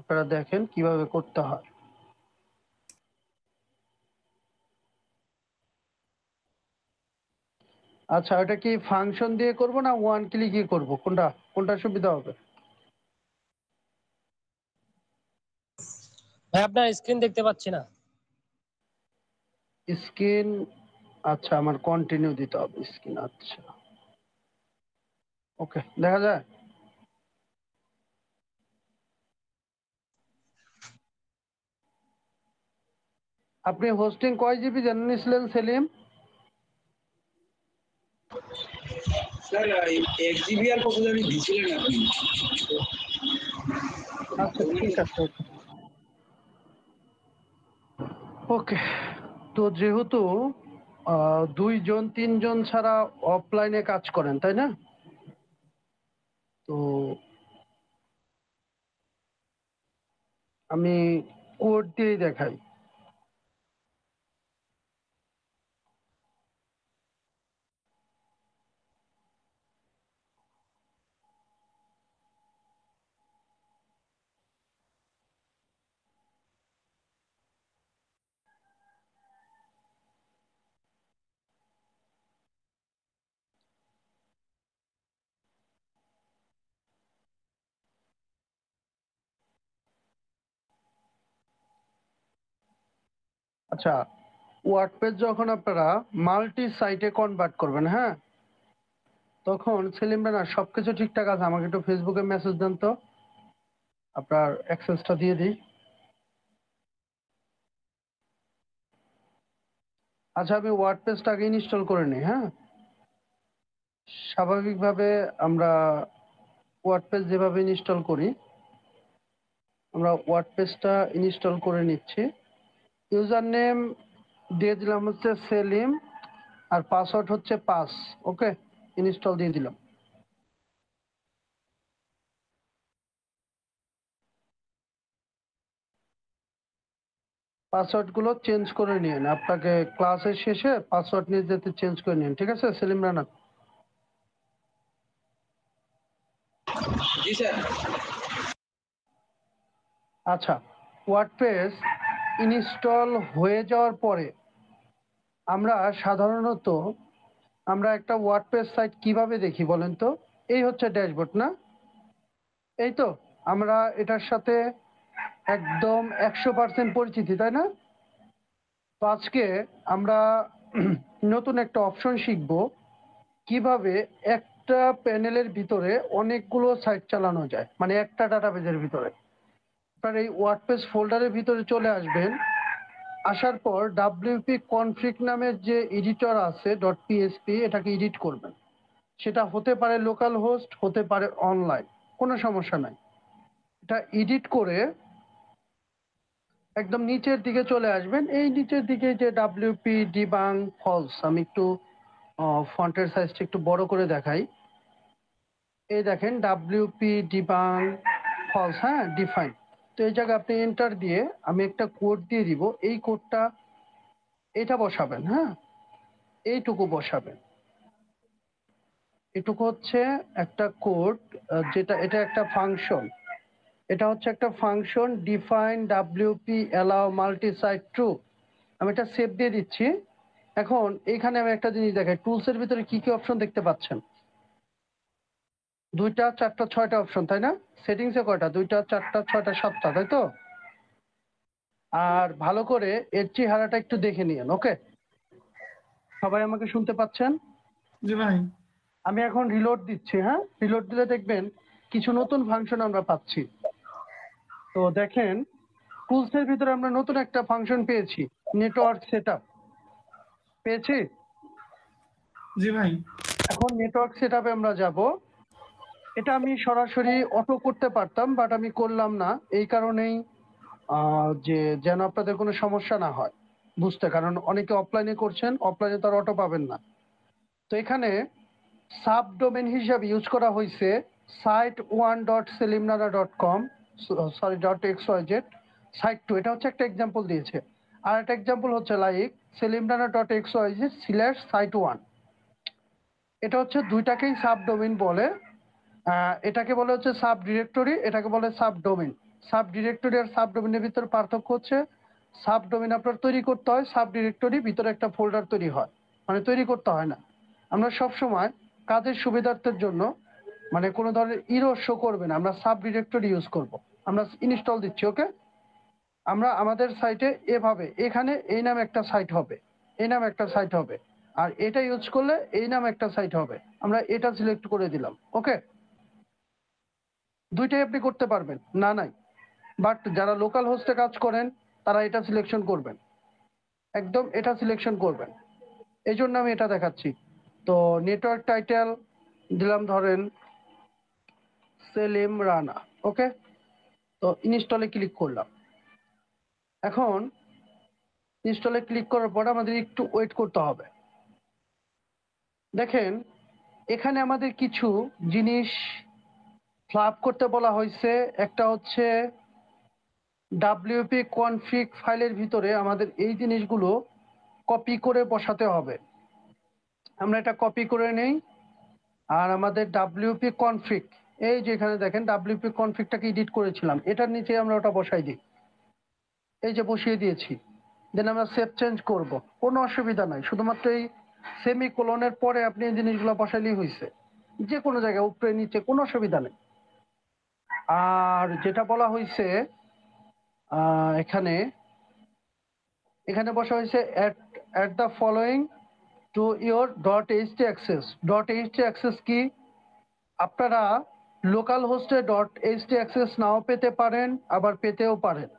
আপনারা দেখেন কিভাবে করতে হয়। আচ্ছা, এটা কি ফাংশন দিয়ে করব না ওয়ান ক্লিকই করব, কোনটা সুবিধা হবে? ভাই আপনার স্ক্রিন দেখতে পাচ্ছি না। স্ক্রিন? আচ্ছা, আমার কন্টিনিউ দিতে হবে স্ক্রিন। আচ্ছা, ওকে, দেখা যায়। আপনি হোস্টিং কয় জিবি জানিয়েছিলেন সেলিম? স্যার 1 জিবি আর কত জানি দিছিলেন আপনি। আচ্ছা, ঠিক আছে। ওকে, তো যেহেতু 2 জন 3 জন ছাড়া অফলাইনে কাজ করেন, তাই না? তো আমি কোড দিয়েই দেখাই। আচ্ছা, ওয়ার্ডপ্রেস যখন আপনারা মাল্টি সাইটে কনভার্ট করবেন, হ্যাঁ, তখন সেলিম ভাই না সবকিছু ঠিকঠাক আছে, আমাকে একটু ফেসবুকে মেসেজ দেন তো, আপনার অ্যাক্সেসটা দিয়ে দিই। আচ্ছা, আমি ওয়ার্ডপ্রেসটা আগে ইনস্টল করে নিই। হ্যাঁ, স্বাভাবিকভাবে আমরা ওয়ার্ডপ্রেস যেভাবে ইনস্টল করি, আমরা ওয়ার্ডপ্রেসটা ইনস্টল করে নিচ্ছি। ইউজার নেম দিয়ে দিলাম হচ্ছে সেলিম, আর পাসওয়ার্ড হচ্ছে পাস। ওকে, ইনস্টল দিয়ে দিলাম। পাসওয়ার্ডগুলো চেঞ্জ করে নিন, আপনাকে ক্লাসের শেষে পাসওয়ার্ড নিয়ে যেতে চেঞ্জ করে নিন, ঠিক আছে সেলিম রানা? জি স্যার। আচ্ছা, ওয়ার্ডপ্রেস ইনস্টল হয়ে যাওয়ার পরে আমরা সাধারণত একটা ওয়ার্ডপ্রেস সাইট কিভাবে দেখি বলেন তো? এই হচ্ছে ড্যাশবোর্ড, না? এই তো, আমরা এটার সাথে একদম 100% পরিচিতি, তাই না? তো আজকে আমরা নতুন একটা অপশন শিখব, কিভাবে একটা প্যানেলের ভিতরে অনেকগুলো সাইট চালানো যায়, মানে একটা ডাটাবেজের ভিতরে। আপনার এই ওয়ার্ডপ্রেস ফোল্ডারের ভিতরে চলে আসবেন, আসার পর ডাব্লিউপি কনফিগ নামের যে এডিটর আছে .php, এটাকে এডিট করবেন। সেটা হতে পারে লোকাল হোস্ট, হতে পারে অনলাইন, কোনো সমস্যা নাই। এটা এডিট করে একদম নিচের দিকে চলে আসবেন। এই নিচের দিকে যে ডাব্লিউপি ডিবাং ফলস, আমি একটু ফন্টের সাইজটা একটু বড় করে দেখাই। এই দেখেন ডাব্লিউপি ডিবাং ফলস, হ্যাঁ, ডিফাইন। তো এই জায়গায় আপনি এন্টার দিয়ে আমি একটা কোড দিয়ে দিব, এই কোডটা এটা বসাবেন। হ্যাঁ, এইটুকু বসাবেন। এটুকু হচ্ছে একটা কোড, যেটা এটা একটা ফাংশন। এটা হচ্ছে একটা function, define WP allow multi site true. আমি এটা সেভ দিয়ে দিচ্ছি। এখন এইখানে আমি একটা জিনিস দেখাই, টুলসের ভিতরে কি কি অপশন দেখতে পাচ্ছেন? 2টা 4টা 6টা অপশন, তাই না? সেটিংসে কয়টা? 2টা 4টা 6টা 7টা, তাই তো? আর ভালো করে এর চেহারাটা একটু দেখে নিন। ওকে, সবাই আমাকে শুনতে পাচ্ছেন? জি ভাই। আমি এখন রিলোড দিচ্ছি। হ্যাঁ, রিলোড দিলে দেখবেন কিছু নতুন ফাংশন আমরা পাচ্ছি। তো দেখেন, টুলসের ভিতরে আমরা নতুন একটা ফাংশন পেয়েছি, নেটওয়ার্ক সেটআপ। পেয়েছি? জি ভাই। এখন নেটওয়ার্ক সেটআপে আমরা যাব। এটা আমি সরাসরি অটো করতে পারতাম, বাট আমি করলাম না, এই কারণেই যে যেন আপনাদের কোনো সমস্যা না হয় বুঝতে, কারণ অনেকে অফলাইনে করছেন, অফলাইনে তো আর অটো পাবেন না। তো এখানে সাব ডোমেন হিসাবে ইউজ করা হয়েছে site1.selimnara.com, সরি .xyz, site2, এটা হচ্ছে একটা এক্সাম্পল দিয়েছে। আর একটা এক্সাম্পল হচ্ছে লাইক selimnara.xyz/site1। এটা হচ্ছে দুইটাকেই সাব ডোমেন বলে। এটাকে বলে হচ্ছে সাব ডিরেক্টরি, এটাকে বলে সাব ডোমেন। সাব ডিরেক্টরি আর সাব ডোমেনের ভিতরে পার্থক্য হচ্ছে সাব ডোমেন আপনার তৈরি করতে হয়, সাব ডিরেক্টরি ভিতরে একটা ফোল্ডার তৈরি হয়, মানে তৈরি করতে হয় না। আমরা সব সময় কাজের সুবিধার্থের জন্য মানে কোনো ধরনের ইরর শো করবে না, আমরা সাব ডিরেক্টরি ইউজ করব। আমরা ইনস্টল দিচ্ছি, ওকে। আমরা আমাদের সাইটে এভাবে এখানে এই নামে একটা সাইট হবে, এই নামে একটা সাইট হবে, আর এটা ইউজ করলে এই নামে একটা সাইট হবে। আমরা এটা সিলেক্ট করে দিলাম, ওকে। দুইটাই আপনি করতে পারবেন, না নাই, বাট যারা লোকাল হোস্টে কাজ করেন তারা এটা সিলেকশন করবেন, একদম এটা সিলেকশন করবেন। এই জন্য আমি এটা দেখাচ্ছি। তো নেটওয়ার্ক টাইটেল দিলাম ধরেন সেলিম রানা, ওকে। তো ইনস্টলে ক্লিক করলাম। এখন ইনস্টলে ক্লিক করার পর আমাদের একটু ওয়েট করতে হবে। দেখেন এখানে আমাদের কিছু জিনিস ফ্লাপ করতে বলা হয়েছে। একটা হচ্ছে ডাব্লিউপি কনফিগ ফাইলের ভিতরে আমাদের এই জিনিসগুলো কপি করে বসাতে হবে। আমরা এটা কপি করে নেই, আর আমাদের ডাব্লিউপি কনফিগ, এই যে এখানে দেখেন ডাব্লিউপি কনফিগটাকে এডিট করেছিলাম, এটার নিচে আমরা ওটা বসাই দিই, এই যে বসিয়ে দিয়েছি। দেন আমরা সেভ চেঞ্জ করব, কোনো অসুবিধা নাই, শুধুমাত্র এই সেমিকোলনের পরে আপনি এই জিনিসগুলো বসাইলেই হয়েছে, যে কোনো জায়গায় উপরে নিচে কোনো অসুবিধা নেই। আর যেটা বলা হয়েছে এখানে এখানে বসা হয়েছে at the following to your .ht access. .ht access কি? আপনারা লোকাল হোস্টে .ht অ্যাক্সেস নাও পেতে পারেন, আবার পেতেও পারেন।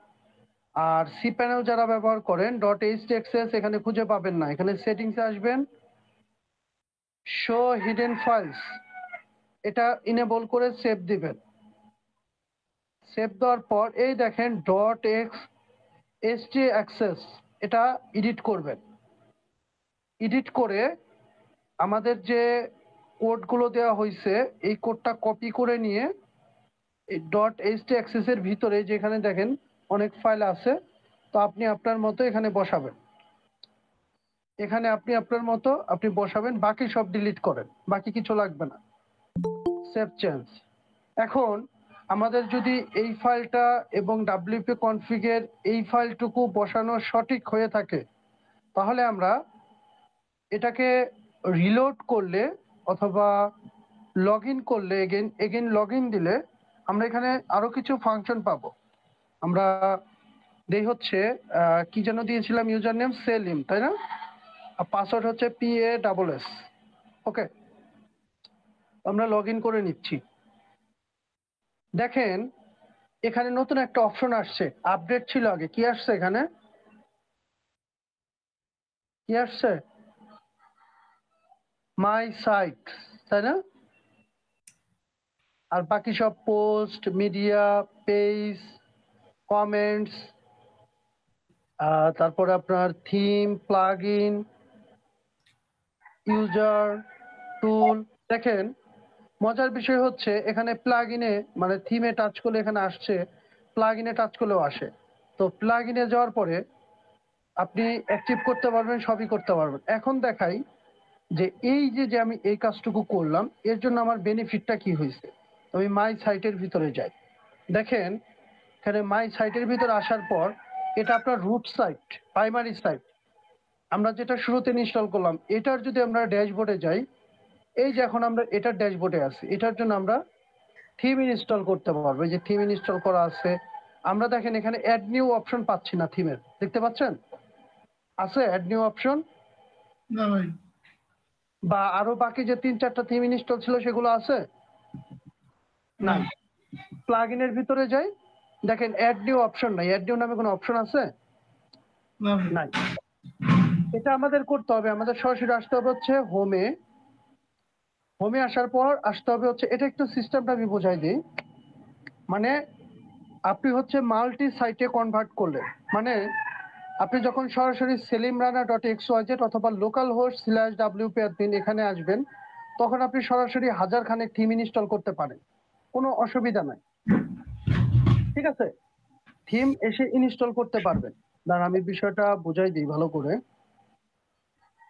আর সি প্যানেল যারা ব্যবহার করেন .ht অ্যাক্সেস এখানে খুঁজে পাবেন না, এখানে সেটিংসে আসবেন, শো হিডেন ফাইলস, এটা ইনেবল করে সেভ দিবেন। সেভ দেওয়ার পর এই দেখেন .ht অ্যাক্সেস, এটা এডিট করবেন। এডিট করে আমাদের যে কোডগুলো দেওয়া হয়েছে এই কোডটা কপি করে নিয়ে এই .ht অ্যাক্সেসের ভিতরে যেখানে দেখেন অনেক ফাইল আছে, তো আপনি আপনার মতো এখানে বসাবেন, এখানে আপনি আপনার মতো আপনি বসাবেন, বাকি সব ডিলিট করেন, বাকি কিছু লাগবে না। Save change. এখন আমাদের যদি এই ফাইলটা এবং ডাব্লিউপি কনফিগের এই ফাইলটুকু বসানো সঠিক হয়ে থাকে, তাহলে আমরা এটাকে রিলোড করলে অথবা লগ ইন করলে এগেন লগ ইন দিলে আমরা এখানে আরো কিছু ফাংশন পাবো। আমরা দেই হচ্ছে কি যেন দিয়েছিলাম, ইউজার নেম সেলিম, তাই না? আর পাসওয়ার্ড হচ্ছে PASS, ওকে। আমরা লগ ইন করে নিচ্ছি। দেখেন এখানে নতুন একটা অপশন আসছে, আপডেট ছিল আগে, কি আসছে এখানে, কি আসছে? মাই সাইট, তাই না? আর বাকি সব পোস্ট, মিডিয়া, পেজ, কমেন্টস, তারপরে আপনার থিম, প্লাগ ইন, ইউজার, টুল। দেখেন মজার বিষয় হচ্ছে এখানে প্লাগ ইনে মানে থিমে টাচ করলে এখানে আসছে, প্লাগ ইনে টাচ করলেও আসে। তো প্লাগ ইনে যাওয়ার পরে আপনি অ্যাক্টিভ করতে পারবেন, সবই করতে পারবেন। এখন দেখাই যে এই যে আমি এই কাজটুকু করলাম এর জন্য আমার বেনিফিটটা কি হয়েছে। আমি মাই সাইটের ভিতরে যাই, দেখেন এখানে মাই সাইটের ভিতরে আসার পর এটা আপনার রুট সাইট, প্রাইমারি সাইট, আমরা যেটা শুরুতে ইনস্টল করলাম, এটার যদি আমরা ড্যাশবোর্ডে যাই, এই যে এখন আমরা এটার ড্যাশবোর্ডে আছি, এটার জন্য আমরা থিম ইনস্টল করতে পারবো। এই যে থিম ইনস্টল করা আছে, আমরা দেখেন এখানে অ্যাড নিউ অপশন পাচ্ছি না থিমের, দেখতে পাচ্ছেন? আছে অ্যাড নিউ অপশন? না ভাই। বা আরো বাকি যে 3-4টা থিম ইনস্টল ছিল সেগুলো আছে? না। নাই। প্লাগ ইনের ভিতরে যাই, দেখেন অ্যাড নিউ অপশন নাই, অ্যাড নিউ নামে কোনো অপশন আছে? না ভাই। নাই। এটা আমাদের করতে হবে, আমাদের সরাসরি আসতে হবে হচ্ছে হোমে। হোমে আসার পর আসতে হবে হচ্ছে, এটা একটু সিস্টেমটা আমি বোঝাই দিই। মানে আপনি হচ্ছে মাল্টি সাইটে কনভার্ট করলে, মানে আপনি যখন সরাসরি selimrana.xyz অথবা লোকাল হোস্ট /wp admin এখানে আসবেন, তখন আপনি সরাসরি 1000 খানেক থিম ইনস্টল করতে পারেন, কোনো অসুবিধা নাই, ঠিক আছে? থিম এসে ইনস্টল করতে পারবেন। দাঁড়ান আমি বিষয়টা বুঝাই দিই ভালো করে।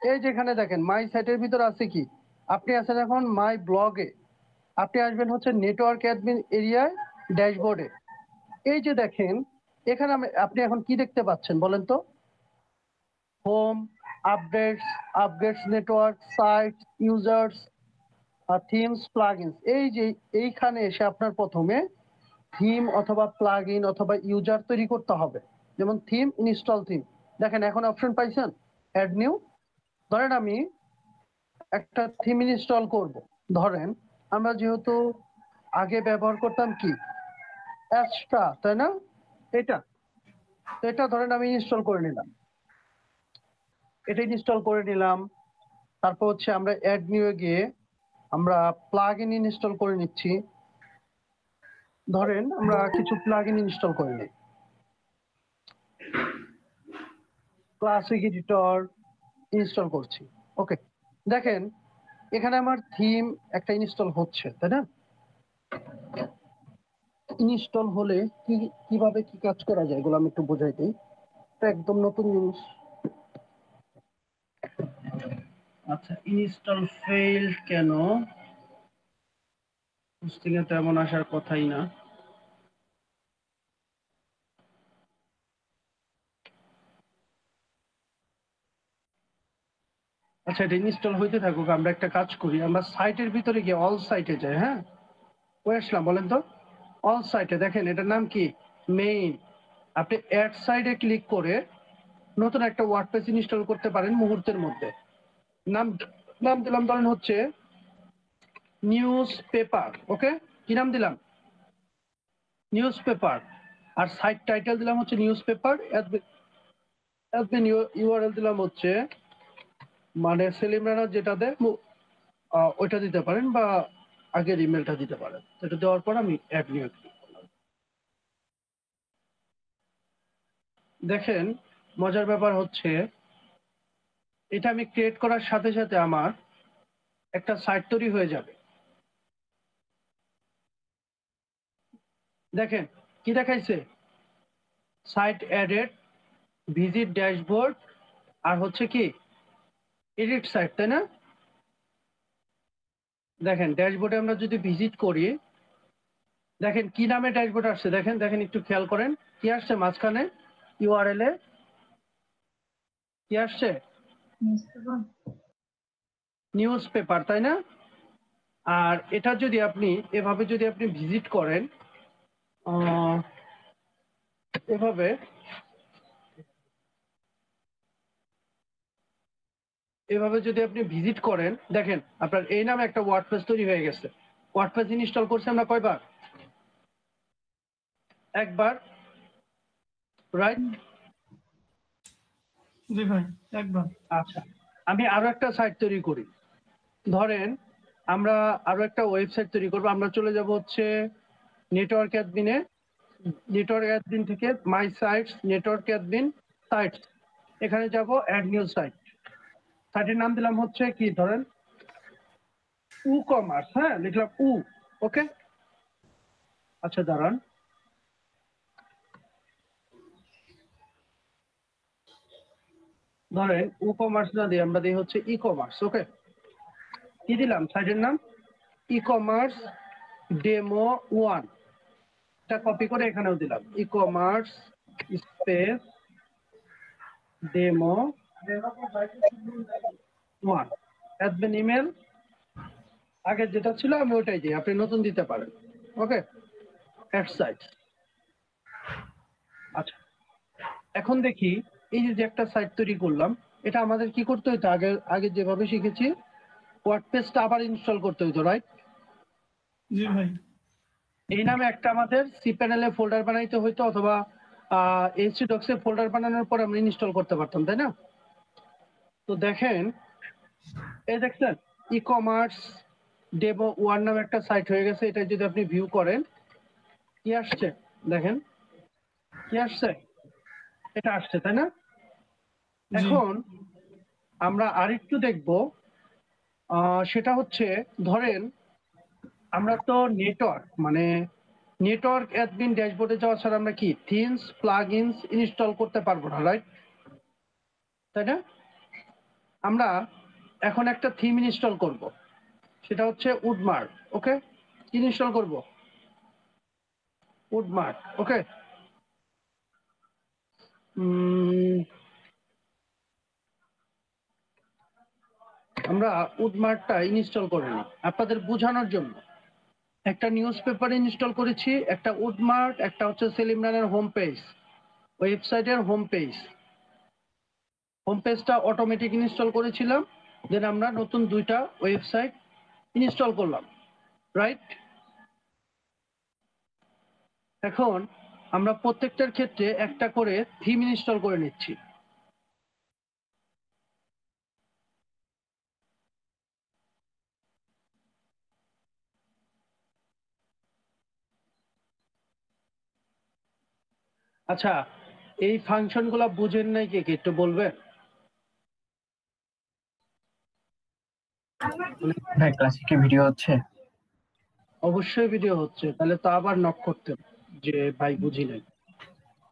এই যেখানে দেখেন মাই সাইটের ভিতর আছে কি, আপনি আছেন এখন মাই ব্লগে, আপনি আসবেন হচ্ছে নেটওয়ার্ক অ্যাডমিন এরিয়ায়, ড্যাশবোর্ডে। এই যে দেখেন এখানে আপনি এখন কি দেখতে পাচ্ছেন বলেন তো? Home, updates network, sites, users, themes, plugins. এই যে এইখানে এসে আপনার প্রথমে থিম অথবা প্লাগইন অথবা ইউজার তৈরি করতে হবে। যেমন থিম, ইনস্টল থিম। দেখেন এখন অপশন পাইছেন অ্যাড নিউ। ধরেন আমি একটা থিম ইনস্টল করব। ধরেন আমরা যেহেতু আগে ব্যবহার করতাম কি অ্যাস্ট্রা, তাই না? এটা তো এটা ধরেন আমি ইনস্টল করে নিলাম, এটা ইনস্টল করে নিলাম। তারপর হচ্ছে আমরা অ্যাড নিউ এ গিয়ে আমরা প্লাগইন ইনস্টল করে নিচ্ছি। ধরেন আমরা কিছু প্লাগইন ইনস্টল করে নিই, ক্লাসিক এডিটর ইনস্টল করছি। ওকে, দেখেন এখানে আমার থিম একটা ইনস্টল হচ্ছে, তাই না? ইনস্টল হলে কিভাবে কি কাজ করা যায় এগুলো আমি একটু বোঝাই দিই। এটা একদম নতুন জিনিস। আচ্ছা, ইনস্টল ফেইল কেন? বুঝতে গেলে তেমন আসার কথাই না। আচ্ছা, এটা ইনস্টল হইতে থাকুক। আমরা একটা কাজ করি, আমরা সাইটের ভিতরে গিয়ে অল সাইটে যাই। হ্যাঁ, কই আসলাম বলেন তো? অল সাইটে দেখেন এটার নাম কি? মেইন। আপনি অ্যাড সাইডে ক্লিক করে নতুন একটা ওয়ার্ডপ্রেস ইনস্টল করতে পারেন মুহূর্তের মধ্যে। নাম নাম দিলাম ধরেন হচ্ছে নিউজ পেপার। ওকে, কি নাম দিলাম? Newspaper. আর সাইট টাইটেল দিলাম হচ্ছে নিউজ পেপার। অ্যাডমিন ইউআরএল দিলাম হচ্ছে মানে সেলিম রানা যেটা দেয় ওইটা দিতে পারেন বা আগের ইমেলটা দিতে পারেন। এটা দেওয়ার পর আমি অ্যাড নিউ ক্লিক করলাম। দেখেন মজার ব্যাপার হচ্ছে এটা আমি ক্রিয়েট করার সাথে সাথে আমার একটা সাইট তৈরি হয়ে যাবে। দেখেন কি দেখাইছে? সাইট অ্যাডেড, ভিজিট ড্যাশবোর্ড, আর হচ্ছে কি এডিট সাইট, তাই না? দেখেন ড্যাশবোর্ডে আমরা যদি ভিজিট করি, দেখেন কি নামে ড্যাশবোর্ড আসছে। দেখেন দেখেন একটু খেয়াল করেন কি আসছে মাঝখানে ইউআরএল এ কি আসছে? নিউজ পেপার, তাই না? আর এটা যদি আপনি এভাবে যদি আপনি ভিজিট করেন এভাবে এভাবে যদি আপনি ভিজিট করেন, দেখেন আপনার এই নামে একটা ওয়ার্ডপ্রেস তৈরি হয়ে গেছে। ওয়ার্ডপ্রেস ইনস্টল করছি আমরা কয়বার? একবার, রাইট? জি ভাই, একবার। আচ্ছা, আমি আরো একটা সাইট তৈরি করি। ধরেন আমরা আরো একটা ওয়েবসাইট তৈরি করবো। আমরা চলে যাব হচ্ছে নেটওয়ার্ক অ্যাডমিনে। নেটওয়ার্ক অ্যাডমিন থেকে মাই সাইটস, নেটওয়ার্ক অ্যাডমিন, সাইটস, এখানে যাব অ্যাড নিউ সাইট। সাইটের নাম দিলাম হচ্ছে কি ধরেন উ কমার্স। হ্যাঁ, লিখলাম উ। ওকে, আচ্ছা দাঁড়ান, ধরেন ই কমার্স না দিয়ে আমরা দিই হচ্ছে ই কমার্স। ওকে, কি দিলাম সাইটের নাম? E commerce demo 1। এটা কপি করে এখানেও দিলাম e commerce space demo 1। Admin email আগে যেটা ছিল আমি ওটাই দিই, আপনি নতুন দিতে পারেন। ওকে, অ্যাড সাইট। আচ্ছা, এখন দেখি এই যে একটা সাইট তৈরি করলাম, এটা আমাদের কি করতে হতো? আগে আগে যেভাবে শিখেছি ওয়ার্ডপ্রেসটা আবার ইনস্টল করতে হতো, রাইট? জি ভাই। এই নামে একটা আমাদের সি প্যানেলে ফোল্ডার বানাইতে হইতো অথবা এইচসি ডক্সে ফোল্ডার বানানোর পর আমরা ইনস্টল করতে পারতাম, তাই না? তো দেখেন এই দেখছেন ই কমার্স ডেমো 1 নামে একটা সাইট হয়ে গেছে। এটা যদি আপনি ভিউ করেন কি আসছে? দেখেন কি আসছে? এটা আসছে, তাই না? জি এখন আমরা আরেকটু দেখব, সেটা হচ্ছে ধরেন আমরা তো নেটওয়ার্ক অ্যাডমিন ড্যাশবোর্ডে যাওয়া ছাড়া আমরা কি থিমস প্লাগইনস ইনস্টল করতে পারবো না, রাইট? তাই না? আমরা এখন একটা থিম ইনস্টল করব, সেটা হচ্ছে উডমার্ক। ওকে, কি ইনস্টল করব? উডমার্ট, ওকে। আমরা উডমার্টটা ইনস্টল করে নিই আপনাদের বোঝানোর জন্য। একটা নিউজ পেপার ইনস্টল করেছি, একটা উডমার্ট, একটা হচ্ছে সেলিম রানের হোম পেজ, ওয়েবসাইটের হোম পেজ। হোম পেজটা অটোমেটিক ইনস্টল করেছিলাম, দেন আমরা নতুন দুইটা ওয়েবসাইট ইনস্টল করলাম, রাইট? এখন আমরা প্রত্যেকটার ক্ষেত্রে একটা করে থিম ইনস্টল করে নিচ্ছি। আচ্ছা, এই ফাংশনগুলো বুঝেন নাই কে কে একটু বলবেন? ভাই ক্লাসে কি ভিডিও হচ্ছে? অবশ্যই ভিডিও হচ্ছে, তাহলে তো আবার নক করতেন যে ভাই বুঝি নাই,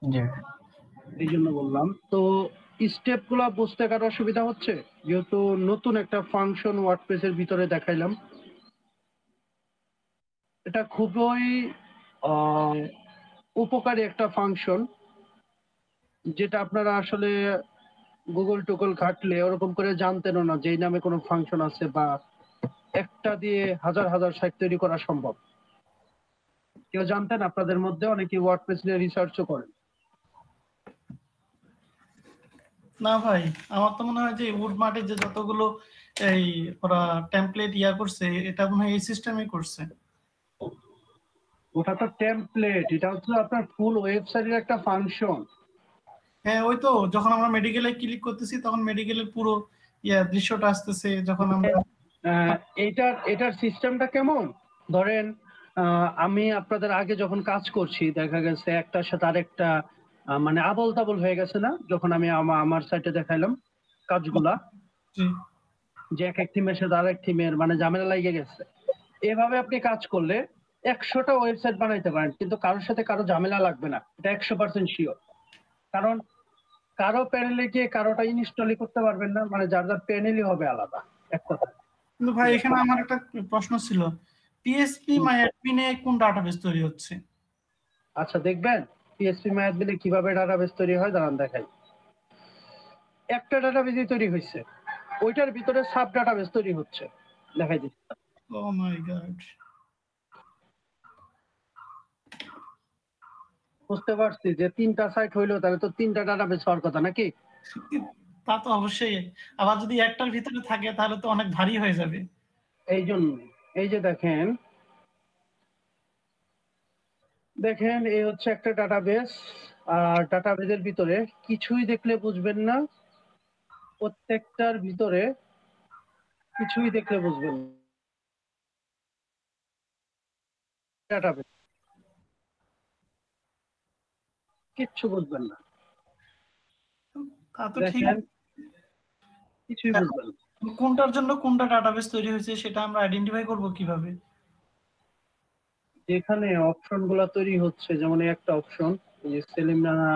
জি এই জন্য বললাম। তো স্টেপ গুলা বুঝতে কারো অসুবিধা হচ্ছে? যেহেতু নতুন একটা ফাংশন ওয়ার্ডপ্রেসের ভিতরে দেখাইলাম, এটা খুবই উপকারী একটা ফাংশন, যেটা আপনারা আসলে গুগল টুগল ঘাটলে ওরকম করে জানতেনও না যে এই নামে কোনো ফাংশন আছে, বা একটা দিয়ে হাজার হাজার সাইট তৈরি করা সম্ভব। কেউ জানতেন? আপনাদের মধ্যে অনেকে ওয়ার্ডপ্রেস নিয়ে রিসার্চও করেন। না ভাই, আমার তো মনে হয় যে উডমার্টের যে যতগুলো এই ওরা টেমপ্লেট করছে, এটা মনে হয় এই সিস্টেমে করছে। ওটা তো টেমপ্লেট, এটা হচ্ছে আপনার ফুল ওয়েবসাইটের একটা ফাংশন। হ্যাঁ, ওই তো যখন আমরা মেডিকেলে ক্লিক করতেছি তখন মেডিকেলের পুরো দৃশ্যটা আসতেছে। যখন আমরা এটার সিস্টেমটা কেমন, ধরেন আমি আপনাদের আগে যখন কাজ করছি দেখা গেছে একটার সাথে আরেকটা মানে আবল তাবল হয়ে গেছে না, যখন আমি আমার সাইটে দেখাইলাম কাজগুলা, জি, যে এক এক থিমের সাথে আরেক থিমের মানে ঝামেলা লাগিয়ে গেছে। এভাবে আপনি কাজ করলে 100টা ওয়েবসাইট বানাইতে পারেন, কিন্তু কারোর সাথে কারো ঝামেলা লাগবে না, এটা 100% শিওর। কারণ কারো প্যানেলে গিয়ে কারোটা ইনস্টলই করতে পারবেন না, মানে যার যার প্যানেলই হবে আলাদা, এক কথা। কিন্তু ভাই এখানে আমার একটা প্রশ্ন ছিল, পিএসপি মাই অ্যাডমিনে কোন ডাটাবেস তৈরি হচ্ছে? আচ্ছা দেখবেন পিএসপি ম্যাথবিলে কিভাবে ডাটাবেস তৈরি হয়, দাঁড়ান দেখাই। একটা ডাটাবেসই তৈরি হয়েছে, ওইটার ভিতরে সাব ডাটাবেস তৈরি হচ্ছে, দেখাই দিচ্ছি। ও মাই গড, বুঝতে পারছি যে 3টা সাইট হইলো, তাহলে তো 3টা ডাটাবেস হওয়ার কথা নাকি? তা তো অবশ্যই। আবার যদি একটার ভিতরে থাকে তাহলে তো অনেক ভারী হয়ে যাবে। এই জন্য এই যে দেখেন দেখেন এই হচ্ছে একটা ডাটাবেস, আর ডাটাবেসের ভিতরে কিছুই দেখলে বুঝবেন না, প্রত্যেকটার ভিতরে কিছুই দেখলে বুঝবেন না। ডাটাবেস কিচ্ছু বুঝবেন না, তা তো ঠিক। দেখেন কিছুই বুঝবেন না। কোনটার জন্য কোনটা ডাটাবেস তৈরি হয়েছে সেটা আমরা আইডেন্টিফাই করব কিভাবে? যেখানে অপশন গুলা তৈরি হচ্ছে, যেমন এই একটা অপশন, এই যে সেলিম রানা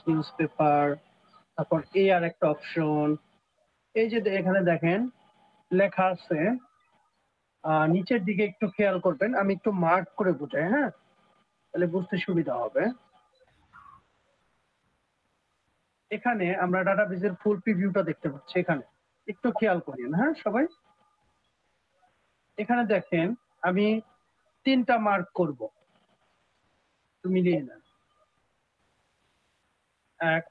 নিউজ পেপার, তারপর এই আর একটা অপশন, এই যে এখানে দেখেন লেখা আছে, নিচের দিকে একটু খেয়াল করবেন, আমি একটু মার্ক করে বুঝাই, হ্যাঁ, তাহলে বুঝতে সুবিধা হবে। এখানে আমরা ডাটাবেসের ফুল প্রিভিউটা দেখতে পাচ্ছি, এখানে একটু খেয়াল করেন, হ্যাঁ সবাই। এখানে দেখেন আমি 3টা মার্ক করব, একটু মিলিয়ে নেন। 1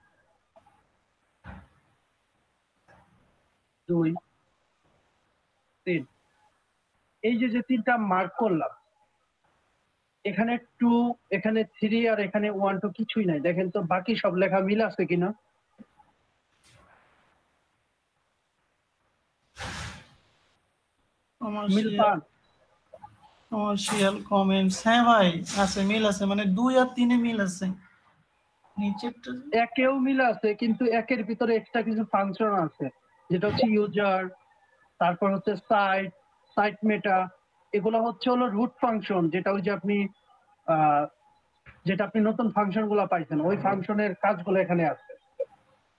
2 3, এই যে 3টা মার্ক করলাম, এখানে 2, এখানে 3 আর এখানে 1 2 কিছুই নাই, দেখেন তো বাকি সব লেখা মিল আছে কিনা। কমার্শিয়াল কমেন্টস, হ্যাঁ ভাই আছে, মিল আছে, মানে 2 আর 3 এ মিল আছে। নিচেরটা একেও মিল আছে, কিন্তু একের ভিতরে এক্সট্রা কিছু ফাংশন আছে, যেটা হচ্ছে ইউজার, তারপর হচ্ছে সাইট মেটা, এগুলো হচ্ছে হলো রুট ফাংশন, যেটা ওই যে আপনি নতুন ফাংশন গুলা পাইছেন, ওই ফাংশনের কাজগুলো এখানে আছে।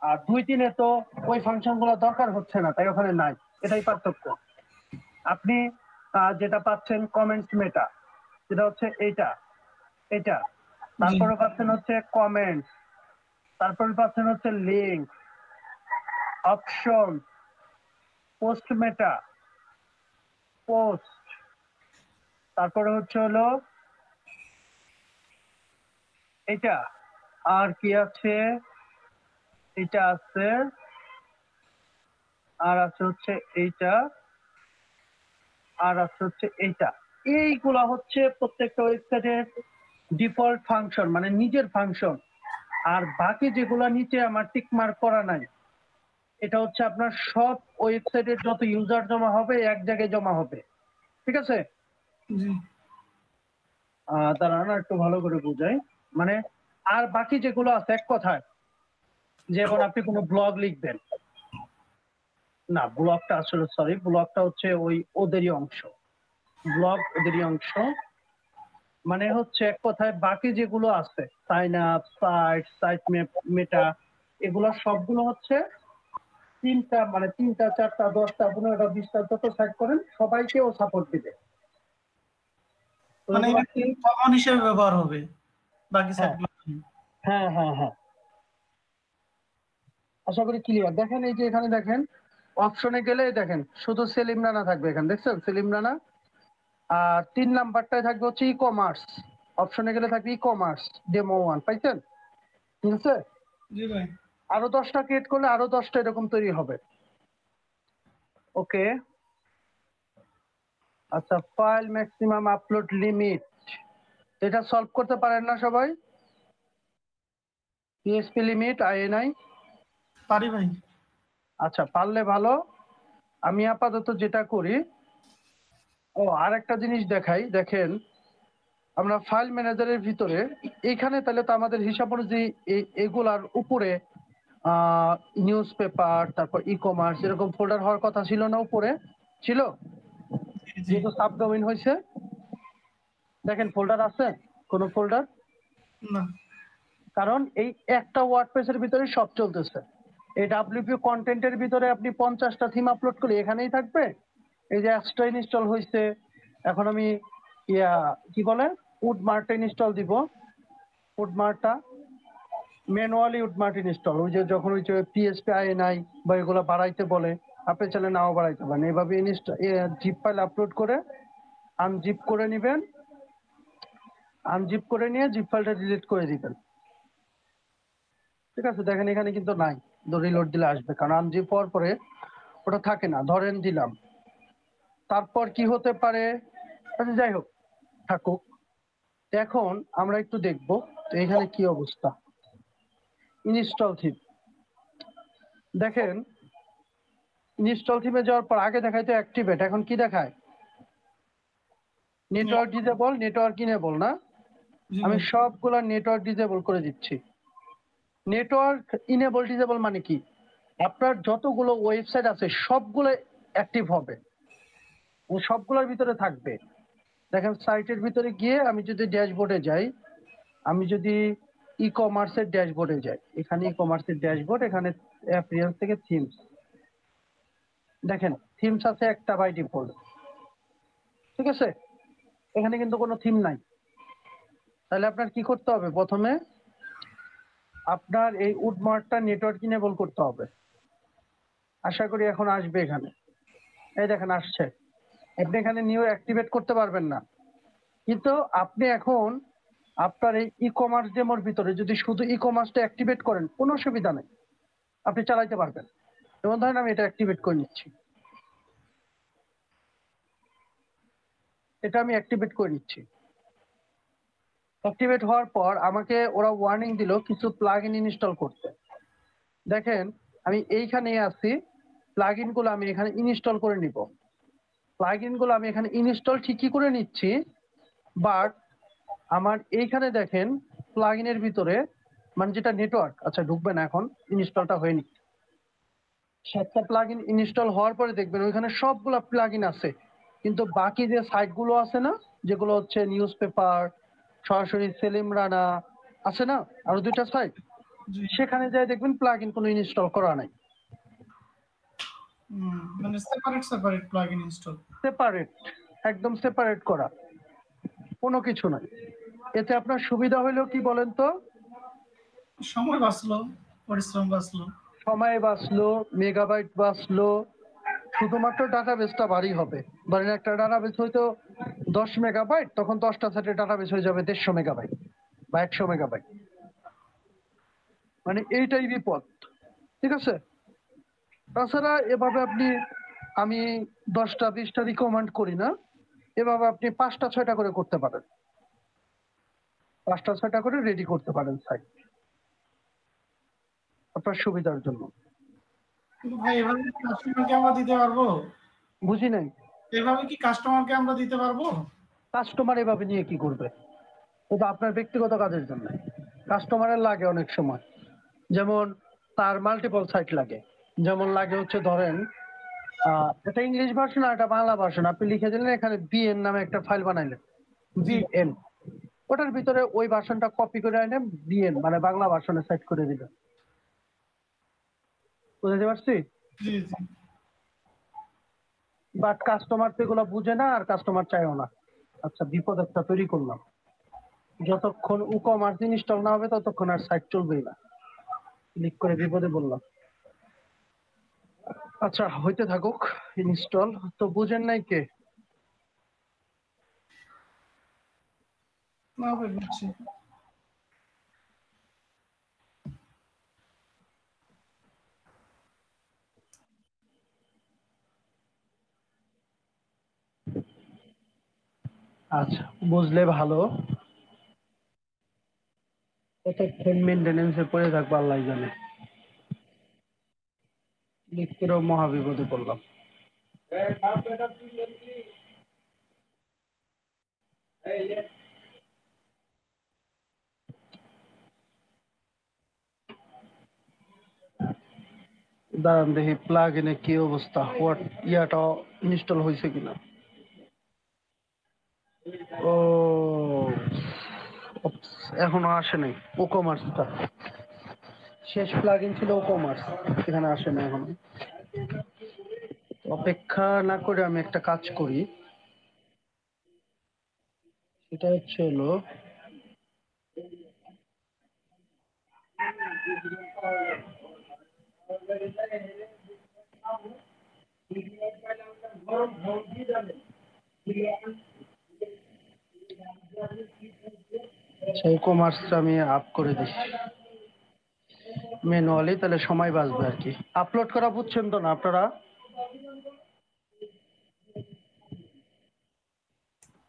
আর 2 3-এ তো ওই ফাংশন গুলো দরকার হচ্ছে না, তাই ওখানে নাই, এটাই পার্থক্য। আপনি যেটা পাচ্ছেন কমেন্টস মেটা, যেটা হচ্ছে এইটা, এটা, তারপরে পাচ্ছেন হচ্ছে কমেন্ট, তারপরে পাচ্ছেন হচ্ছে লিঙ্ক, অপশন, পোস্ট মেটা, পোস্ট, তারপরে হচ্ছে হলো এটা, আর কি আছে, এটা আছে, আর আছে হচ্ছে এইটা, আর আছে হচ্ছে এইটা। এইগুলা হচ্ছে প্রত্যেকটা ওয়েবসাইটের ডিফল্ট ফাংশন, মানে নিজের ফাংশন। আর বাকি যেগুলা নিচে আমার টিক মার্ক করা নাই, এটা হচ্ছে আপনার সব ওয়েবসাইটের যত ইউজার জমা হবে এক জায়গায় জমা হবে, ঠিক আছে? জি দাঁড়ান একটু ভালো করে বুঝাই। মানে আর বাকি যেগুলো আছে, এক কথায় যেমন আপনি কোনো ব্লগ লিখবেন, না ব্লগটা আসলে সরি, ব্লগটা হচ্ছে ওই ওদেরই অংশ, ব্লগ ওদেরই অংশ। মানে হচ্ছে এক কথায় বাকি যেগুলো আছে, সাইন আপ, সাইট, সাইট মেটা, এগুলো সবগুলো হচ্ছে তিনটা, মানে 3টা 4টা 10টা 15টা 20টা যত সাইট করেন সবাইকে ও সাপোর্ট দিবে। তো মানে এগুলো এটা কমন হিসেবে ব্যবহার হবে বাকি হ্যাঁ সাইটগুলো। হ্যাঁ হ্যাঁ হ্যাঁ, আশা করি ক্লিয়ার। দেখেন এই যে এখানে দেখেন অপশনে গেলে দেখেন শুধু সেলিম রানা থাকবে, এখানে দেখছেন সেলিম রানা। আর 3 নাম্বারটায় থাকবে হচ্ছে ই কমার্স, অপশনে গেলে থাকবে ই কমার্স ডেমো 1, পাইছেন? ঠিক আছে, জি ভাই। আরো 10টা ক্রিয়েট করলে আরো 10টা এরকম তৈরি হবে। ওকে, আচ্ছা, ফাইল ম্যাক্সিমাম আপলোড লিমিট, এটা সলভ করতে পারেন না সবাই? পিএসপি লিমিট আইএনআই, পারি ভাই। আচ্ছা পারলে ভালো। আমি আপাতত যেটা করি, ও আর একটা জিনিস দেখাই, দেখেন আমরা ফাইল ম্যানেজারের ভিতরে এখানে তাহলে তো আমাদের হিসাব অনুযায়ী এগুলার উপরে নিউজ পেপার, তারপর ই কমার্স এরকম ফোল্ডার হওয়ার কথা ছিল না? উপরে ছিল, জি জি যেহেতু সাবডোমেইন হয়েছে। দেখেন ফোল্ডার আছে কোন ফোল্ডার? না কারণ এই একটা ওয়ার্ডপ্রেসের ভিতরে সব চলতেছে। এই ডাব্লিউপি কন্টেন্টের ভিতরে আপনি 50টা থিম আপলোড করলে এখানেই থাকবে। এই যে এক্সট্রা ইনস্টল হয়েছে, এখন আমি কি বলে উডমার্ট ইনস্টল দিব, উডমার্টটা ম্যানুয়ালি উডমার্ট ইনস্টল, ওই যে যখন ওই যে পিএসপি আইএনআই বা এগুলো বাড়াইতে বলে, আপনি চাইলে নাও বাড়াইতে পারেন। এইভাবে জিপ ফাইল আপলোড করে আনজিপ করে নেবেন, আনজিপ করে নিয়ে জিপ ফাইলটা ডিলিট করে দিবেন। ঠিক আছে, দেখেন এখানে কিন্তু নাই, রিলোড দিলে আসবে, কারণ আনজিপ হওয়ার পরে ওটা থাকে না। ধরেন দিলাম, তারপর কি হতে পারে, আচ্ছা যাই হোক থাকুক। এখন আমরা একটু দেখবো তো এখানে কি অবস্থা। ইনস্টল থিম, দেখেন ইনস্টল থিমে যাওয়ার পর আগে দেখাইতো অ্যাক্টিভেট, এখন কি দেখায়? নেটওয়ার্ক ডিসেবল, নেটওয়ার্ক ইনেবল না? জি আমি ভাই। সবগুলা নেটওয়ার্ক ডিসেবল করে দিচ্ছি। নেটওয়ার্ক ইনেবল ডিসেবল মানে কি? আপনার যতগুলো ওয়েবসাইট আছে সবগুলো অ্যাক্টিভ হবে, সবগুলোর ভিতরে থাকবে। দেখেন সাইটের ভিতরে গিয়ে আমি যদি ড্যাশবোর্ডে যাই, আমি যদি ই কমার্সের ড্যাশবোর্ডে যাই, এখানে ই কমার্সের ড্যাশবোর্ড, এখানে অ্যাপিয়ারেন্স থেকে থিমস, দেখেন থিমস আছে একটা বাই ডিফল্ট, ঠিক আছে? এখানে কিন্তু কোনো থিম নাই। তাহলে আপনার কি করতে হবে? প্রথমে আপনার এই উডমার্টটা নেটওয়ার্ক ইনেবল করতে হবে। আশা করি এখন আসবে এখানে, এই দেখেন আসছে। আপনি এখানে নিউ অ্যাক্টিভেট করতে পারবেন না, কিন্তু আপনি এখন আপনার এই ই কমার্স ডেমোর ভিতরে যদি শুধু ই কমার্সটা অ্যাক্টিভেট করেন কোনো অসুবিধা নেই, আপনি চালাইতে পারবেন। যেমন ধরেন আমি এটা অ্যাক্টিভেট করে নিচ্ছি, এটা আমি অ্যাক্টিভেট করে নিচ্ছি। অ্যাক্টিভেট হওয়ার পর আমাকে ওরা ওয়ার্নিং দিল কিছু প্লাগইন ইনস্টল করতে। দেখেন আমি এইখানে আছি, প্লাগইন গুলো আমি এখানে ইনস্টল করে নিব। প্লাগইন গুলো আমি এখানে ইনস্টল ঠিকই করে নিচ্ছি, বাট আমার এইখানে দেখেন প্লাগইনের ভিতরে, মানে যেটা নেটওয়ার্ক, আচ্ছা ঢুকবে না এখন, ইনস্টলটা হয়নি। 7টা প্লাগইন ইনস্টল হওয়ার পরে দেখবেন ওইখানে সবগুলা প্লাগইন আছে, কিন্তু বাকি যে সাইটগুলো আছে না, যেগুলো হচ্ছে নিউজ পেপার, সরাসরি সেলিম রানা আছে না, আরো 2টা সাইট, জি সেখানে যাই দেখবেন প্লাগইন কোনো ইনস্টল করা নাই, মানে separate separate plugin install. Separate, একদম সেপারেট করা, কোনো কিছু নাই। এতে আপনার সুবিধা হইলো কি বলেন তো? সময় বাঁচলো, পরিশ্রম বাঁচলো। সময় বাঁচলো, মেগাবাইট বাঁচলো, শুধুমাত্র ডাটাবেসটা ভারী হবে। ধরেন একটা ডাটাবেস হয়তো 10 মেগাবাইট, তখন 10টা সেটের ডাটাবেস হয়ে যাবে 150 মেগাবাইট বা 100 মেগাবাইট। মানে এইটাই বিপদ, ঠিক আছে? তাছাড়া এভাবে আপনি, আমি 10টা 20টা রিকমেন্ড করি না, এভাবে আপনি 5টা 6টা করে করতে পারেন, 5টা 6টা করে রেডি করতে পারেন সাইট আপনার সুবিধার জন্য। কিন্তু ভাই এভাবে কি কাস্টমারকে আমরা দিতে পারবো? বুঝি নাই। এভাবে কি কাস্টমারকে আমরা দিতে পারবো? কাস্টমার এভাবে নিয়ে কি করবে? ওটা আপনার ব্যক্তিগত কাজের জন্য। কাস্টমারের লাগে অনেক সময়, যেমন তার মাল্টিপল সাইট লাগে। যেমন লাগে হচ্ছে ধরেন এটা ইংলিশ ভার্সন আর এটা বাংলা ভার্সন, আপনি লিখে দিলেন এখানে বিএন নামে একটা ফাইল বানাইলেন, জি বিএন, ওটার ভিতরে ওই ভার্সনটা কপি করে এনে বিএন মানে বাংলা ভার্সনে সেট করে দিলেন। বুঝতে পারছি? জি জি। বাট কাস্টমার তো এগুলো বুঝে না, আর কাস্টমার চাইও না। আচ্ছা, বিপদ একটা তৈরি করলাম। যতক্ষণ ই-কমার্স ইনস্টল না হবে ততক্ষণ আর সাইট চলবেই না। ক্লিক করে বিপদে বললাম। আচ্ছা, হইতে থাকুক ইনস্টল। তো বুঝেন নাই কে? না ভাই বুঝছি। আচ্ছা, বুঝলে ভালো। কতক্ষণ মেনটেনেন্সে পড়ে থাকবো আল্লাহ জানে। ক্লিক করেও মহাবিপদে পড়লাম। দাঁড়ান দেখি প্লাগ ইনে কি অবস্থা, ইয়াটা ইনস্টল হয়েছে কিনা। ও, ওপস, এখনো আসে নাই ও কমার্সটা। শেষ প্লাগ ইন ছিল ও কমার্স, এখানে আসে না এখনো। অপেক্ষা না করে আমি একটা কাজ করি, সেটা হচ্ছে হলো সেই কমার্সটা আমি আপ করে দিচ্ছি ম্যানুয়ালি, তাহলে সময় বাঁচবে আর কি। আপলোড করা বুঝছেন তো না আপনারা?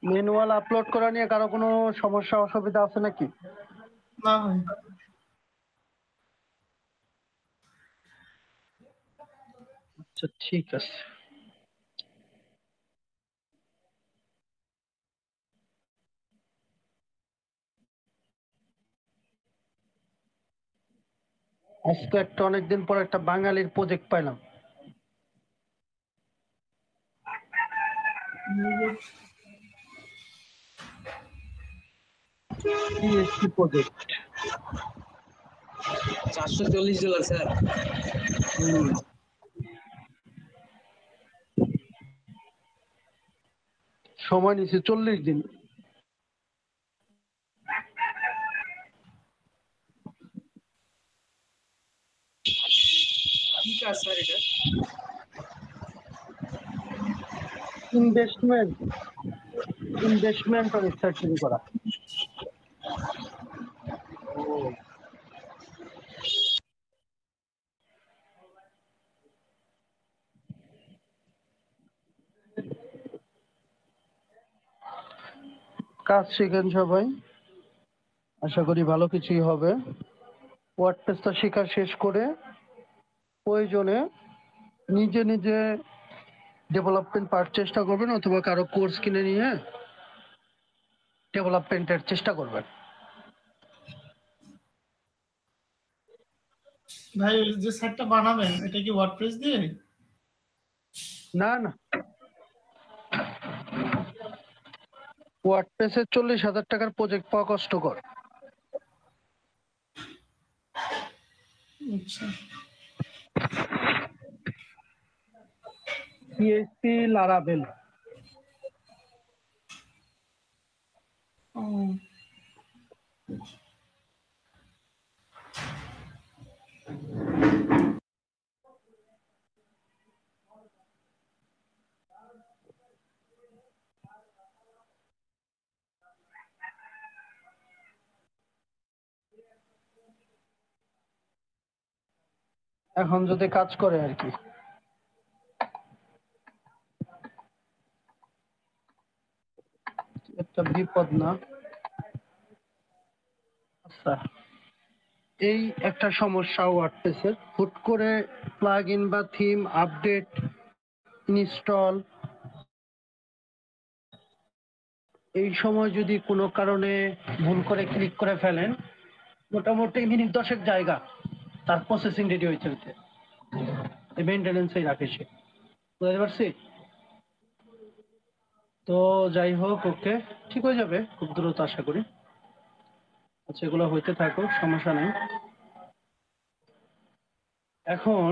ম্যানুয়াল আপলোড করা নিয়ে কারো কোনো সমস্যা অসুবিধা আছে নাকি? না ভাই। আচ্ছা, ঠিক আছে। আজকে একটা অনেকদিন পর একটা বাঙালির প্রজেক্ট পাইলাম, পিএইচপি প্রজেক্ট। $440 স্যার। সময় নিচ্ছে 40 দিন। কি কাজ স্যার এটা? ইনভেস্টমেন্ট, ইনভেস্টমেন্ট আর রিসার্চ শুরু করা। কাজ শিখেন সবাই, আশা করি ভালো কিছুই হবে। ওয়ার্ডপ্রেসটা শেখা শেষ করে প্রয়োজনে নিজে নিজে ডেভেলপমেন্ট পাওয়ার চেষ্টা করবেন, অথবা কারো কোর্স কিনে নিয়ে ডেভেলপমেন্টের চেষ্টা করবেন। ভাই ওই যে সাইটটা বানাবেন এটা কি ওয়ার্ডপ্রেস দিয়ে? না না, ওয়ার্ডপ্রেসের 40,000 টাকার প্রজেক্ট পাওয়া কষ্টকর। আচ্ছা। PHP Laravel. ও এখন যদি কাজ করে আর কি। একটা বিপদ না? আচ্ছা, এই একটা সমস্যা ওয়ার্ডপ্রেসের, হুট করে প্লাগ ইন বা থিম আপডেট ইনস্টল, এই সময় যদি কোনো কারণে ভুল করে ক্লিক করে ফেলেন, মোটামুটি মিনিট 10 জায়গা তার প্রসেসিং রেডি হয়ে চলতে, মেনটেনেন্সই রাখে সে। বুঝতে পারছি? তো যাই হোক, ওকে, ঠিক হয়ে যাবে খুব দ্রুত আশা করি। আচ্ছা, এগুলো হইতে থাকুক, সমস্যা নেই। এখন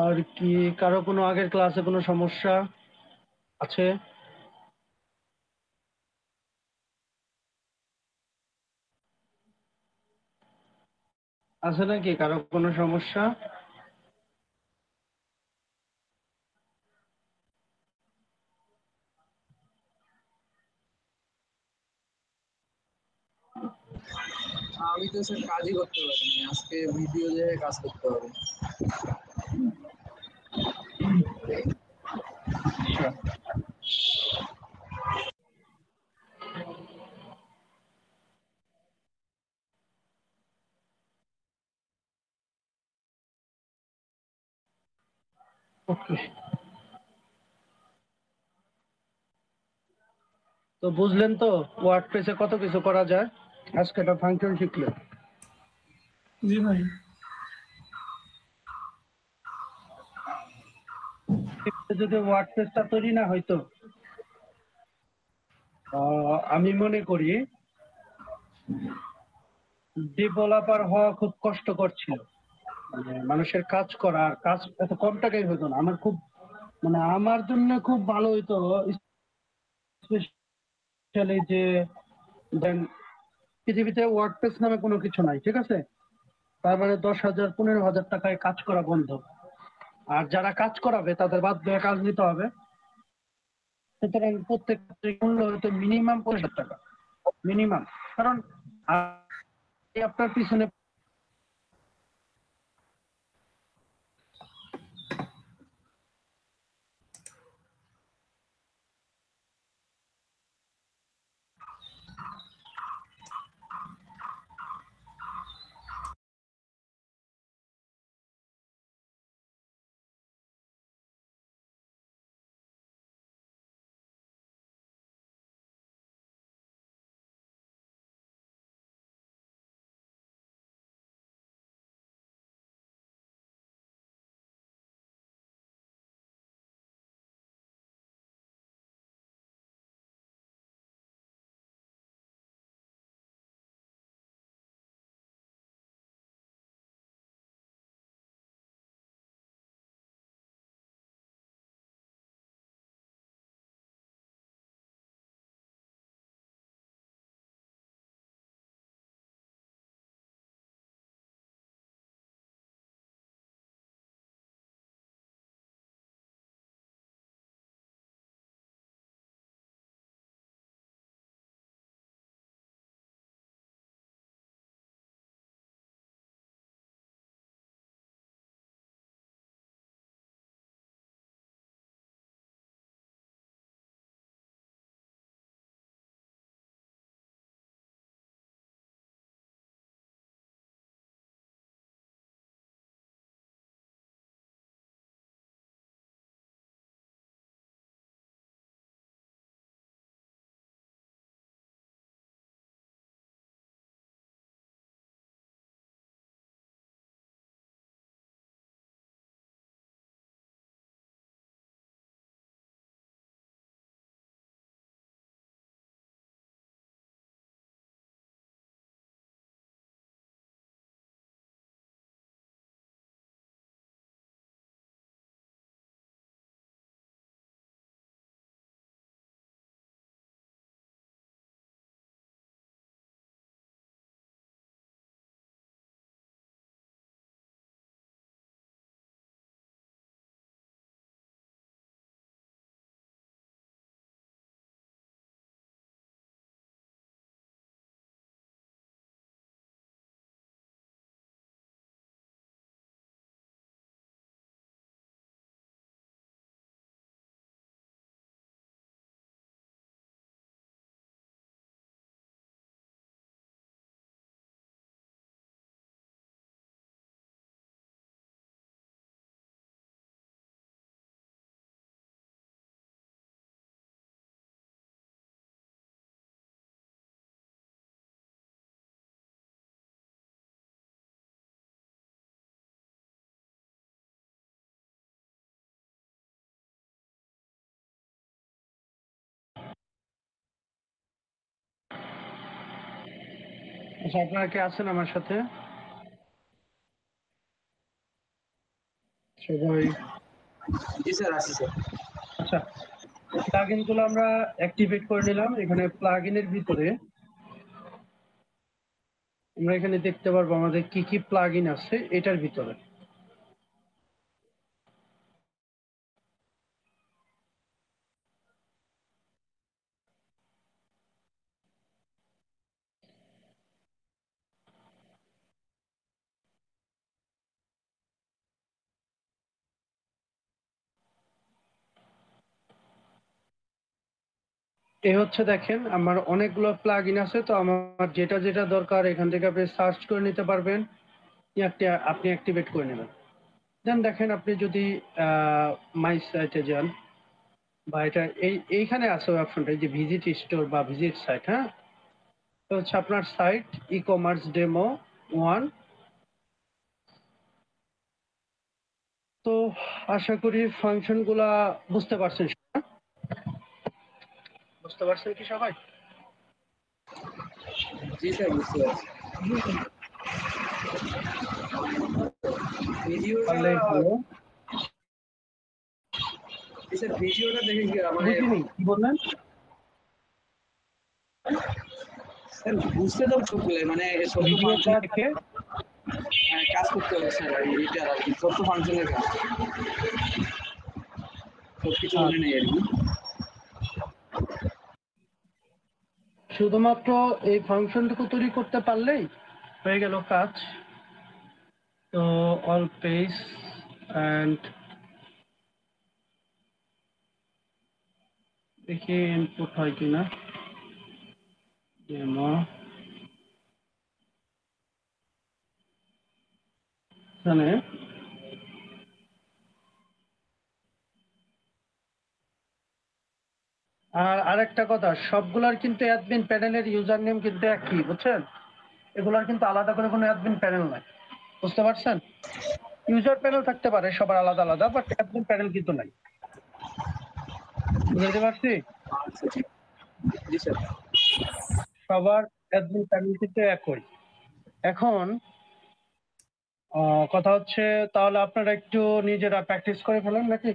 আর কি কারো কোনো আগের ক্লাসে কোনো সমস্যা আছে? আছে নাকি কারো কোনো সমস্যা? আমি তো স্যার কাজই করতে পারিনি, আজকে ভিডিও দেখে কাজ করতে হবে। আচ্ছা, ওকে, তো বুঝলেন তো ওয়ার্ডপ্রেসে কত কিছু করা যায়, আজকে একটা ফাংশন শিখলেন। জি ভাই। যদি ওয়ার্ডপ্রেসটা তৈরি না হইতো, আমি মনে করি ডেভেলপার হওয়া খুব কষ্টকর ছিল। মানে মানুষের কাজ করা, আর কাজ এত কম টাকায় হতো না। আমার খুব, মানে আমার জন্য খুব ভালো হইতো, স্পেশালি যে দেন পৃথিবীতে ওয়ার্ডপ্রেস নামে কোনো কিছু নাই, ঠিক আছে? তার মানে 10,000 15,000 টাকায় কাজ করা বন্ধ। আর যারা কাজ করাবে তাদের বাধ্য হয়ে কাজ নিতে হবে। সুতরাং প্রত্যেক মূল্য হয়তো মিনিমাম 50,000 টাকা, মিনিমাম। কারণ আপনার পিছনে আচ্ছা, আপনারা কি আছেন আমার সাথে সবাই? জি স্যার, আসি স্যার। আচ্ছা, প্লাগইন গুলো আমরা অ্যাক্টিভেট করে নিলাম। এখানে প্লাগইনের ভিতরে আমরা এখানে দেখতে পারবো আমাদের কি কি প্লাগইন আছে এটার ভিতরে। এই হচ্ছে দেখেন আমার অনেকগুলো প্লাগইন আছে, তো আমার যেটা যেটা দরকার এখান থেকে আপনি সার্চ করে নিতে পারবেন, আপনি অ্যাক্টিভেট করে নেবেন। দেন দেখেন আপনি যদি মাই সাইটে যান বা এটা এইখানে আছে অপশনটা যে ভিজিট স্টোর বা ভিজিট সাইট। হ্যাঁ, তো হচ্ছে আপনার সাইট ই কমার্স ডেমো 1। তো আশা করি ফাংশন গুলা বুঝতে পারছেন, বুঝতে পারছেন কি সবাই? জি স্যার, বুঝতে পারছি। ভিডিওটা পারলেই ভালো। স্যার, ভিডিওটা দেখে কি মানে বুঝিনি কি বললেন? স্যার বুঝতে তো ঢুকলে মানে ছোট ভিডিওটা ফাংশন দেখে কাজ করতে হবে স্যার। এইটা আর কি ছোট ফাংশনের কাজ, সবকিছু মনে নেই আর কি। শুধুমাত্র এই ফাংশনটুকু তৈরি করতে পারলেই হয়ে গেল কাজ। তো অল পেজ অ্যান্ড দেখি ইনপুট হয় কিনা। ডেমো এখানে আর আরেকটা কথা, সবগুলার কিন্তু অ্যাডমিন প্যানেলের ইউজার নেম কিন্তু একই, বুঝছেন? এগুলার কিন্তু আলাদা করে কোনো অ্যাডমিন প্যানেল নাই, বুঝতে পারছেন? ইউজার প্যানেল থাকতে পারে সবার আলাদা আলাদা, বাট অ্যাডমিন প্যানেল কিন্তু নাই। বুঝতে পারছি? আচ্ছা, জি স্যার। সবার অ্যাডমিন প্যানেল কিন্তু একই। এখন কথা হচ্ছে তাহলে আপনারা একটু নিজেরা প্র্যাকটিস করে ফেলেন নাকি?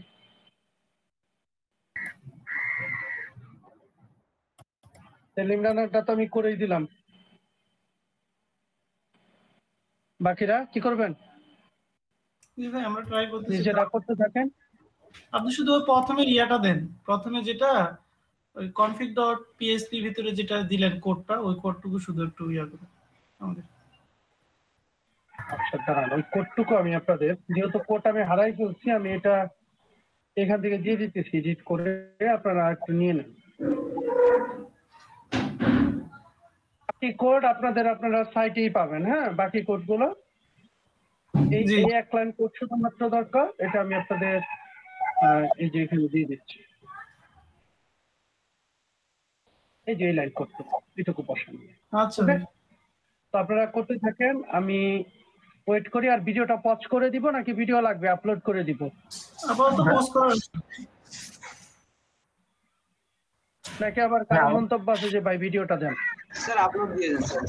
তেলেঙ্গানাটা তো আমি করেই দিলাম, বাকিরা কি করবেন? জি ভাই, আমরা ট্রাই করতেছি। নিজেরা করতে থাকেন। আপনি শুধু ওই প্রথমে ইয়াটা দেন, প্রথমে যেটা ওই config.php ভিতরে যেটা দিলেন কোডটা, ওই কোডটুকু শুধু একটু ইয়া করুন আমাদের। আচ্ছা দাঁড়ান, ওই কোডটুকু আমি আপনাদের, যেহেতু কোড আমি হারাই ফেলছি, আমি এটা এখান থেকে দিয়ে দিতেছি এডিট করে, আপনারা একটু নিয়ে নেন। বাকি কোড আপনারা সাইটেই পাবেন। হ্যাঁ, বাকি কোডগুলো এই জি। এক লাইন কোড শুধুমাত্র দরকার, এটা আমি আপনাদের এই যে এখানে দিয়ে দিচ্ছি। এই যে এই লাইন কোডটুকু, এটুকু বসান। আচ্ছা ওকে, ভাই। তো আপনারা করতে থাকেন, আমি ওয়েট করি। আর ভিডিওটা পজ করে দিব নাকি ভিডিও লাগবে আপলোড করে দিব? আপাতত পোস্ট করা নাকি আবার কারো মন্তব্য আছে যে ভাই ভিডিওটা দেন? স্যার আপলোড দিয়ে দেন স্যার।